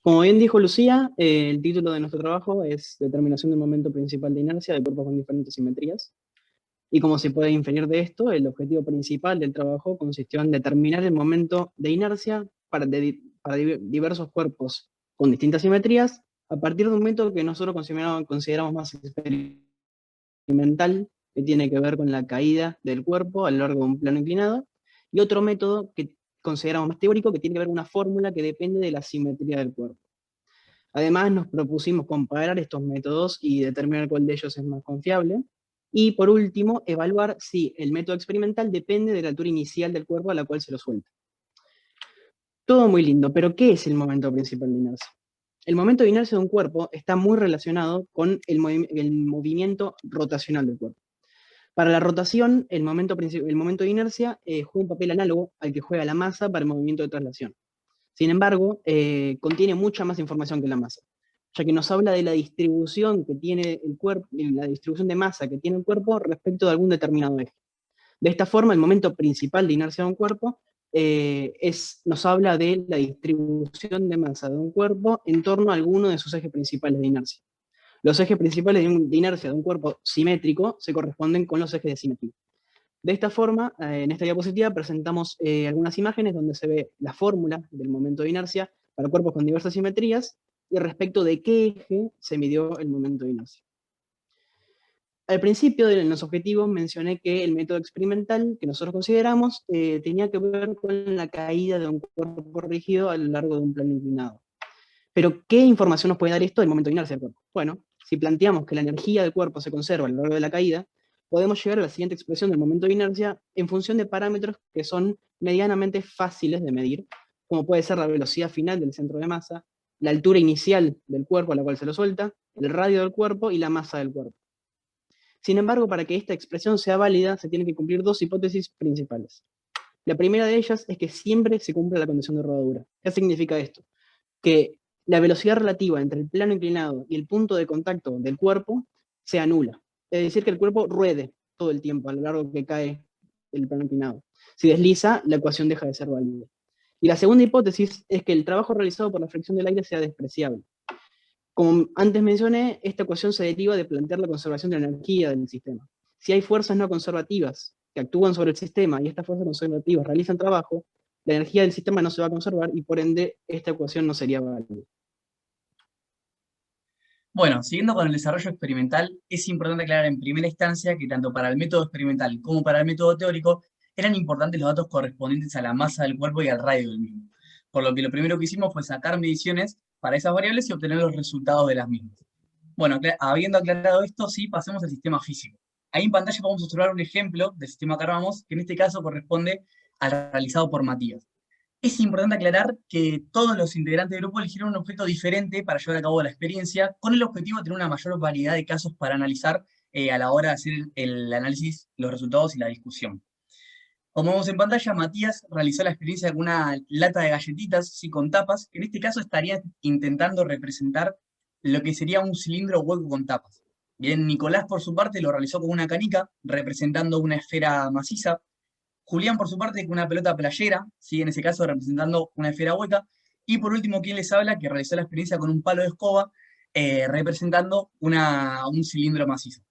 Como bien dijo Lucía, el título de nuestro trabajo es Determinación del momento principal de inercia de cuerpos con diferentes simetrías. Y como se puede inferir de esto, el objetivo principal del trabajo consistió en determinar el momento de inercia para diversos cuerpos con distintas simetrías, a partir de un método que nosotros consideramos más experimental, que tiene que ver con la caída del cuerpo a lo largo de un plano inclinado, y otro método que consideramos más teórico, que tiene que ver con una fórmula que depende de la simetría del cuerpo. Además, nos propusimos comparar estos métodos y determinar cuál de ellos es más confiable. Y por último, evaluar si el método experimental depende de la altura inicial del cuerpo a la cual se lo suelta. Todo muy lindo, pero ¿qué es el momento principal de inercia? El momento de inercia de un cuerpo está muy relacionado con el movimiento rotacional del cuerpo. Para la rotación, el momento de inercia juega un papel análogo al que juega la masa para el movimiento de traslación. Sin embargo, contiene mucha más información que la masa, ya que nos habla de la distribución que tiene el cuerpo, la distribución de masa que tiene el cuerpo respecto de algún determinado eje. De esta forma, el momento principal de inercia de un cuerpo nos habla de la distribución de masa de un cuerpo en torno a alguno de sus ejes principales de inercia. Los ejes principales de inercia de un cuerpo simétrico se corresponden con los ejes de simetría. De esta forma, en esta diapositiva presentamos algunas imágenes donde se ve la fórmula del momento de inercia para cuerpos con diversas simetrías y respecto de qué eje se midió el momento de inercia. Al principio de los objetivos mencioné que el método experimental que nosotros consideramos tenía que ver con la caída de un cuerpo rígido a lo largo de un plano inclinado. Pero, ¿qué información nos puede dar esto del momento de inercia del cuerpo? Bueno, si planteamos que la energía del cuerpo se conserva a lo largo de la caída, podemos llegar a la siguiente expresión del momento de inercia en función de parámetros que son medianamente fáciles de medir, como puede ser la velocidad final del centro de masa, la altura inicial del cuerpo a la cual se lo suelta, el radio del cuerpo y la masa del cuerpo. Sin embargo, para que esta expresión sea válida, se tienen que cumplir dos hipótesis principales. La primera de ellas es que siempre se cumpla la condición de rodadura. ¿Qué significa esto? Que la velocidad relativa entre el plano inclinado y el punto de contacto del cuerpo sea nula. Es decir, que el cuerpo ruede todo el tiempo a lo largo que cae el plano inclinado. Si desliza, la ecuación deja de ser válida. Y la segunda hipótesis es que el trabajo realizado por la fricción del aire sea despreciable. Como antes mencioné, esta ecuación se deriva de plantear la conservación de la energía del sistema. Si hay fuerzas no conservativas que actúan sobre el sistema y estas fuerzas conservativas realizan trabajo, la energía del sistema no se va a conservar y por ende esta ecuación no sería válida. Bueno, siguiendo con el desarrollo experimental, es importante aclarar en primera instancia que tanto para el método experimental como para el método teórico eran importantes los datos correspondientes a la masa del cuerpo y al radio del mismo. Por lo que lo primero que hicimos fue sacar mediciones para esas variables y obtener los resultados de las mismas. Bueno, habiendo aclarado esto, sí, pasemos al sistema físico. Ahí en pantalla vamos a observar un ejemplo del sistema que armamos, que en este caso corresponde al realizado por Matías. Es importante aclarar que todos los integrantes del grupo eligieron un objeto diferente para llevar a cabo la experiencia, con el objetivo de tener una mayor variedad de casos para analizar a la hora de hacer el análisis, los resultados y la discusión. Como vemos en pantalla, Matías realizó la experiencia con una lata de galletitas, sí, con tapas, que en este caso estaría intentando representar lo que sería un cilindro hueco con tapas. Bien, Nicolás por su parte lo realizó con una canica, representando una esfera maciza. Julián, por su parte, con una pelota playera, ¿sí? En ese caso representando una esfera hueca. Y por último, quien les habla, que realizó la experiencia con un palo de escoba, representando un cilindro macizo.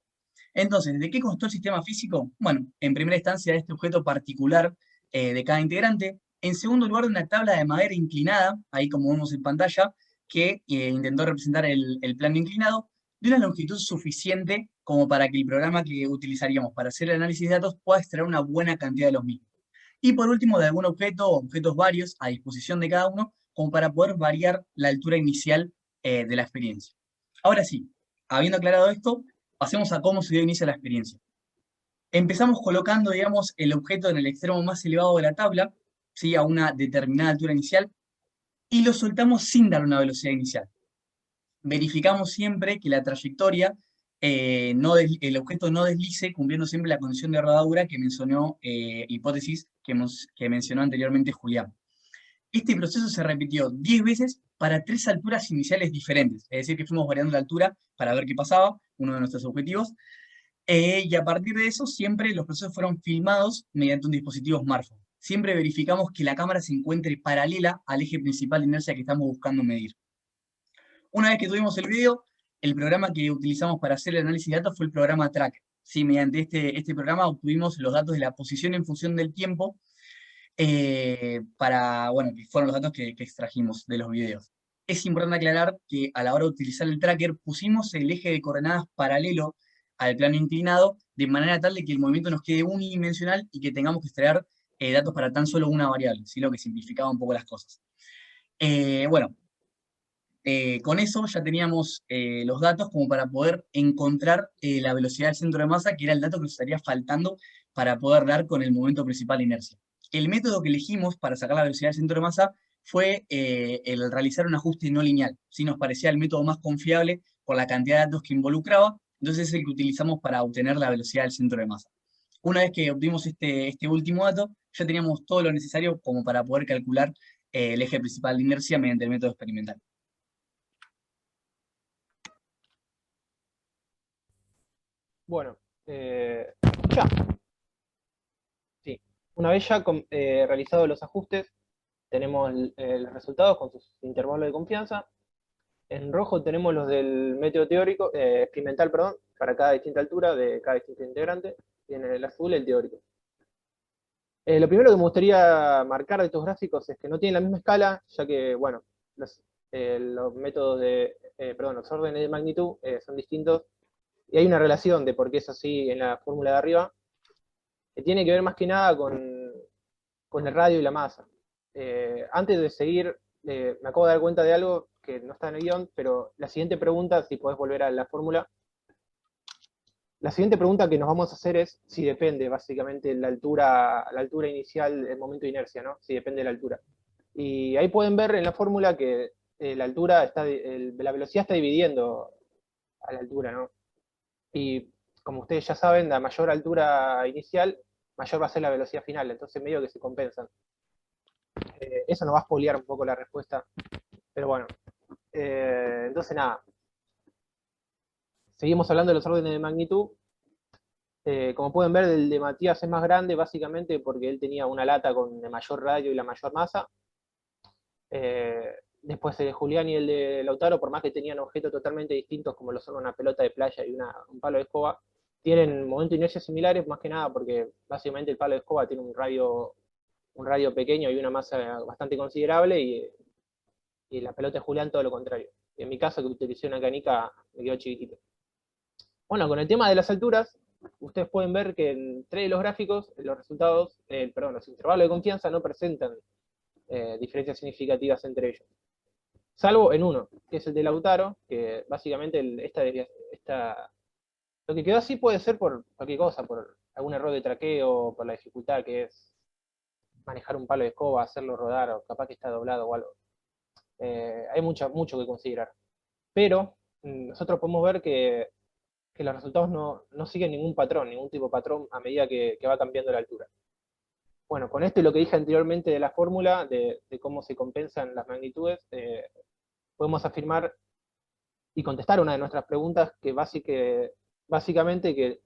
Entonces, ¿de qué constó el sistema físico? Bueno, en primera instancia, este objeto particular de cada integrante. En segundo lugar, una tabla de madera inclinada, ahí como vemos en pantalla, que intentó representar el plano inclinado, de una longitud suficiente como para que el programa que utilizaríamos para hacer el análisis de datos pueda extraer una buena cantidad de los mismos. Y por último, de algún objeto o objetos varios a disposición de cada uno, como para poder variar la altura inicial de la experiencia. Ahora sí, habiendo aclarado esto, pasemos a cómo se dio inicio a la experiencia. Empezamos colocando, digamos, el objeto en el extremo más elevado de la tabla, ¿sí? A una determinada altura inicial, y lo soltamos sin dar una velocidad inicial. Verificamos siempre que la trayectoria, el objeto no deslice, cumpliendo siempre la condición de rodadura que mencionó, hipótesis que mencionó anteriormente Julián. Este proceso se repitió 10 veces para 3 alturas iniciales diferentes, es decir, que fuimos variando la altura para ver qué pasaba, uno de nuestros objetivos, y a partir de eso siempre los procesos fueron filmados mediante un dispositivo smartphone. Siempre verificamos que la cámara se encuentre paralela al eje principal de inercia que estamos buscando medir. Una vez que tuvimos el video, el programa que utilizamos para hacer el análisis de datos fue el programa Tracker. Sí, mediante este programa obtuvimos los datos de la posición en función del tiempo, bueno, que fueron los datos que extrajimos de los videos. Es importante aclarar que a la hora de utilizar el tracker pusimos el eje de coordenadas paralelo al plano inclinado, de manera tal de que el movimiento nos quede unidimensional y que tengamos que extraer datos para tan solo una variable, ¿sí? Lo que simplificaba un poco las cosas. Bueno, con eso ya teníamos los datos como para poder encontrar la velocidad del centro de masa, que era el dato que nos estaría faltando para poder dar con el momento principal de inercia. El método que elegimos para sacar la velocidad del centro de masa fue el realizar un ajuste no lineal. ¿Sí? Nos parecía el método más confiable por la cantidad de datos que involucraba, entonces es el que utilizamos para obtener la velocidad del centro de masa. Una vez que obtuvimos este último dato, ya teníamos todo lo necesario como para poder calcular el eje principal de inercia mediante el método experimental. Bueno, ya. Sí. Una vez ya realizados los ajustes, tenemos los resultados con sus intervalos de confianza. En rojo tenemos los del método teórico, experimental, perdón, para cada distinta altura de cada distinto integrante. Y en el azul el teórico. Lo primero que me gustaría marcar de estos gráficos es que no tienen la misma escala, ya que, bueno, los métodos los órdenes de magnitud son distintos. Y hay una relación de por qué es así en la fórmula de arriba, que tiene que ver más que nada con el radio y la masa. Antes de seguir, me acabo de dar cuenta de algo que no está en el guión, pero la siguiente pregunta, si podés volver a la fórmula, la siguiente pregunta que nos vamos a hacer es si depende, básicamente, la altura inicial, el momento de inercia, ¿no? Si depende de la altura. Y ahí pueden ver en la fórmula que la velocidad está dividiendo a la altura, ¿no? Y como ustedes ya saben, a mayor altura inicial, mayor va a ser la velocidad final, entonces medio que se compensan. Eso nos va a spoilear un poco la respuesta, pero bueno. Entonces nada. Seguimos hablando de los órdenes de magnitud. Como pueden ver, el de Matías es más grande, básicamente porque él tenía una lata con el mayor radio y la mayor masa. Después el de Julián y el de Lautaro, por más que tenían objetos totalmente distintos, como lo son una pelota de playa y un palo de escoba, tienen momentos de inercia similares, más que nada porque básicamente el palo de escoba tiene un radio pequeño y una masa bastante considerable, y la pelota de Julián todo lo contrario. En mi caso, que utilicé una canica, me quedó chiquitito. Bueno, con el tema de las alturas, ustedes pueden ver que en 3 de los gráficos, los resultados, los intervalos de confianza no presentan diferencias significativas entre ellos. Salvo en uno, que es el de Lautaro, que básicamente lo que quedó así puede ser por cualquier cosa, por algún error de traqueo, por la dificultad que es manejar un palo de escoba, hacerlo rodar, o capaz que está doblado o algo. Hay mucho que considerar. Pero nosotros podemos ver que los resultados no siguen ningún patrón, ningún tipo de patrón a medida que va cambiando la altura. Bueno, con esto y lo que dije anteriormente de la fórmula, de cómo se compensan las magnitudes, podemos afirmar y contestar una de nuestras preguntas, que básicamente que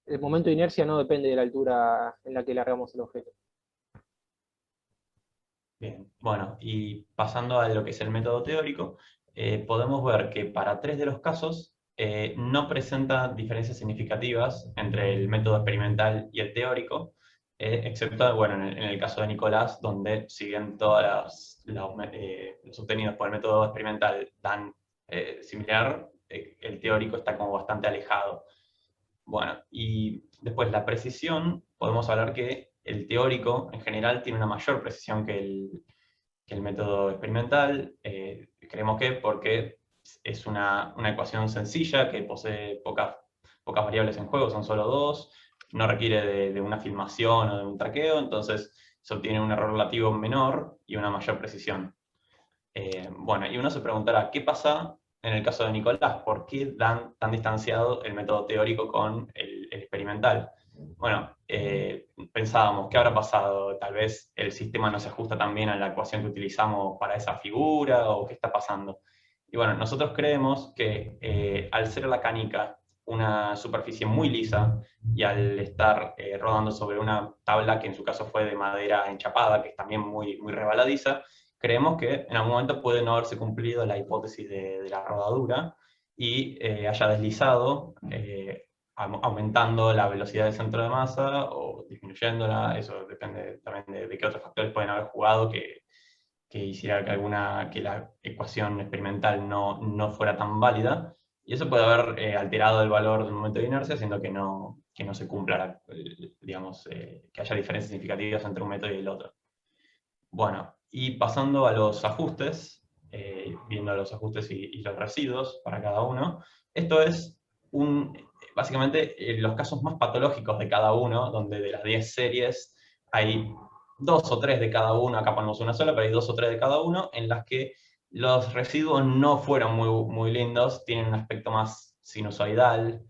el momento de inercia no depende de la altura en la que largamos el objeto. Bien, bueno, y pasando a lo que es el método teórico, podemos ver que para 3 de los casos no presenta diferencias significativas entre el método experimental y el teórico, excepto, bueno, en el caso de Nicolás, donde si bien todos los obtenidos por el método experimental dan similar, el teórico está como bastante alejado. Bueno, y después la precisión, podemos hablar que el teórico en general tiene una mayor precisión que el método experimental. Creemos que porque es una ecuación sencilla que posee pocas variables en juego, son solo 2, no requiere de una filmación o de un traqueo, entonces se obtiene un error relativo menor y una mayor precisión. Bueno, y uno se preguntará, ¿qué pasa en el caso de Nicolás? ¿Por qué dan tan distanciado el método teórico con el experimental? Bueno, pensábamos, ¿qué habrá pasado? Tal vez el sistema no se ajusta tan bien a la ecuación que utilizamos para esa figura, o qué está pasando. Y bueno, nosotros creemos que al ser la canica una superficie muy lisa, y al estar rodando sobre una tabla que en su caso fue de madera enchapada, que es también muy, muy rebaladiza, creemos que en algún momento puede no haberse cumplido la hipótesis de la rodadura y haya deslizado, aumentando la velocidad del centro de masa o disminuyéndola. Eso depende también de qué otros factores pueden haber jugado que hiciera que la ecuación experimental no fuera tan válida. Y eso puede haber alterado el valor del momento de inercia, haciendo que no se cumpla, digamos, que haya diferencias significativas entre un método y el otro. Bueno, y pasando a los ajustes, viendo los ajustes y los residuos para cada uno, esto es básicamente los casos más patológicos de cada uno, donde de las 10 series hay 2 o 3 de cada uno, acá ponemos una sola, pero hay 2 o 3 de cada uno, en las que los residuos no fueron muy lindos, tienen un aspecto más sinusoidal,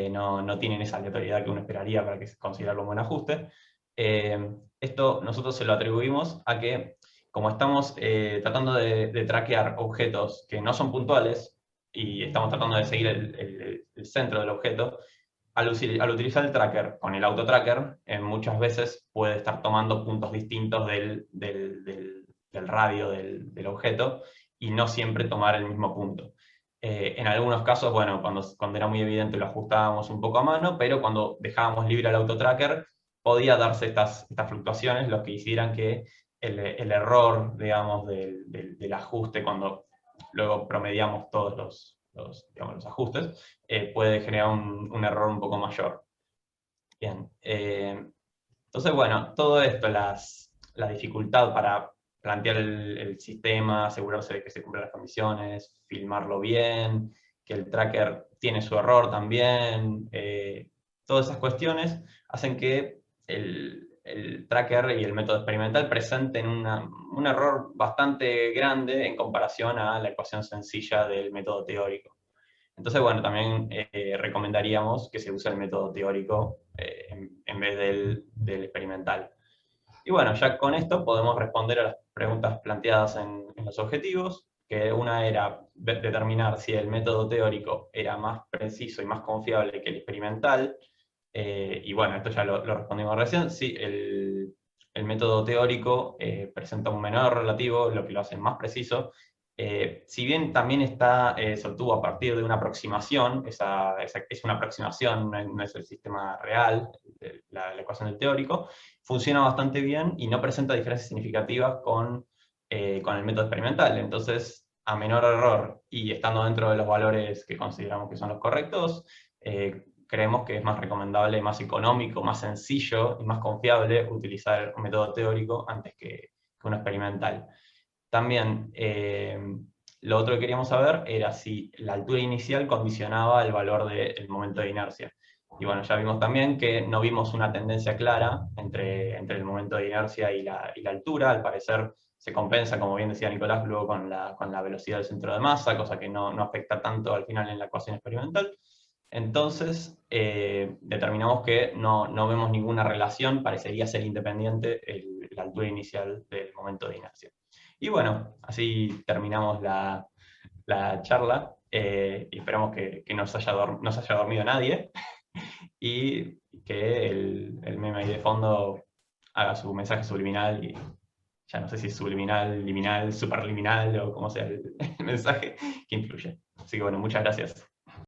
no tienen esa aleatoriedad que uno esperaría para considerarlo un buen ajuste. Esto nosotros se lo atribuimos a que, como estamos tratando de traquear objetos que no son puntuales, y estamos tratando de seguir el centro del objeto, al utilizar el tracker con el autotracker, muchas veces puede estar tomando puntos distintos del radio del objeto, y no siempre tomar el mismo punto. En algunos casos, bueno, cuando era muy evidente lo ajustábamos un poco a mano, pero cuando dejábamos libre al autotracker, podía darse estas fluctuaciones, lo que hicieran que el error, digamos, del ajuste, cuando luego promediamos todos los ajustes, puede generar un error un poco mayor. Bien. Entonces, bueno, todo esto, la dificultad para plantear el sistema, asegurarse de que se cumplan las condiciones, filmarlo bien, que el tracker tiene su error también, todas esas cuestiones hacen que el tracker y el método experimental presenten un error bastante grande en comparación a la ecuación sencilla del método teórico. Entonces, bueno, también recomendaríamos que se use el método teórico en vez del experimental. Y bueno, ya con esto podemos responder a las preguntas planteadas en los objetivos, que una era determinar si el método teórico era más preciso y más confiable que el experimental. Y bueno, esto ya lo respondimos recién. Sí, el método teórico presenta un menor error relativo, lo que lo hace más preciso. Si bien también se obtuvo a partir de una aproximación, es una aproximación, no es el sistema real, la ecuación del teórico, funciona bastante bien y no presenta diferencias significativas con el método experimental. Entonces, a menor error y estando dentro de los valores que consideramos que son los correctos, creemos que es más recomendable, más económico, más sencillo y más confiable utilizar un método teórico antes que uno experimental. También, lo otro que queríamos saber era si la altura inicial condicionaba el valor del momento de inercia. Y bueno, ya vimos también que no vimos una tendencia clara entre el momento de inercia y la altura. Al parecer se compensa, como bien decía Nicolás, luego con la velocidad del centro de masa, cosa que no afecta tanto al final en la ecuación experimental. Entonces, determinamos que no vemos ninguna relación, parecería ser independiente la altura inicial del momento de inercia. Y bueno, así terminamos la charla, y esperamos que no se haya dormido nadie, y que el meme ahí de fondo haga su mensaje subliminal, y ya no sé si es subliminal, liminal, superliminal, o como sea el mensaje que influye. Así que bueno, muchas gracias.